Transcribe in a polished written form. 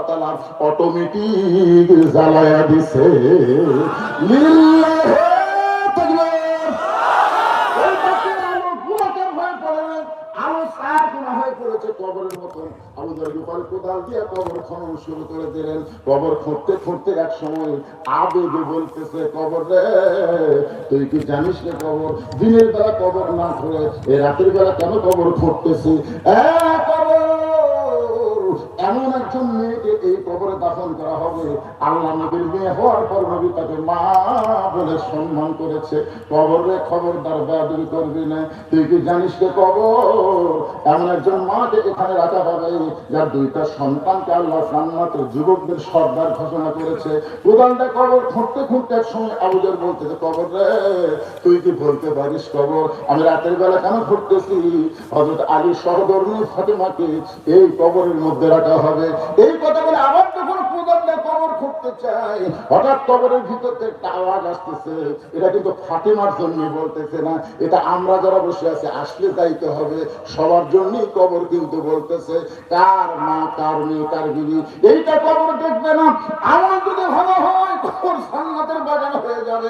তাআলা অটোমেটিক জ্বালায়া দিছে। লিল্লাহি তাকবীর। ওই বাতির আলো গুণাকার হয়ে পড়ে, আলো সার গুণা হয়ে পড়েছে কবরের মতন। আবু যর গিফারি কোদাল দিয়ে কবর খনন শুরু করে দিলেন। কবর খুঁড়তে খুঁড়তে এক সময় আবেগে বলতেছে, কবর রে তুই কি জানিস না কবর দিনের বেলা কবর না করে এই রাতের বেলা কেন কবর খুঁড়তেছি? এমন একজন মেয়েকে এই কবরে দাফন করা হবে, আল্লাহ নবীর মেয়ে হওয়ার পর নবী তাকে মা বলে সম্মান করেছে। কবরে খবরদার বেয়াদবি করবি না। তুই কি জানিস যে কবর এমন একজন মাকে এখানে রাখা হবে যার দুইটা সন্তানকে আল্লাহ জান্নাতের যুবকদের সর্দার ঘোষণা করেছে। উদাহরণটা কবর খুঁড়তে খুঁড়তে এক সময় আবু যর বলতেছে, কবর রে তুই কি বলতে পারিস কবর আমি রাতের বেলা কেন ঘুরতেছি? হযরত আলী সহধর্মী ফাতেমাকে এই কবরের মধ্যে রাখা হবে। এই কথা বলে আবার যখন উদাহরণটা কবর খুঁড়তে চাই, হঠাৎ কবরের ভিতর থেকে একটা আওয়াজ আসতেছে। এটা কিন্তু ফাতেমার জন্য বলতেছে না, এটা আমরা যারা বসে আছি আসলে যাইতে হবে সবার জন্যই কবর কিন্তু বলতেছে। কার মা, কার মেয়ে, কার বিবি, এইটা কবর দেখবে না। আমার যদি ভালো হয় কবর জান্নাতের বাগান হয়ে যাবে।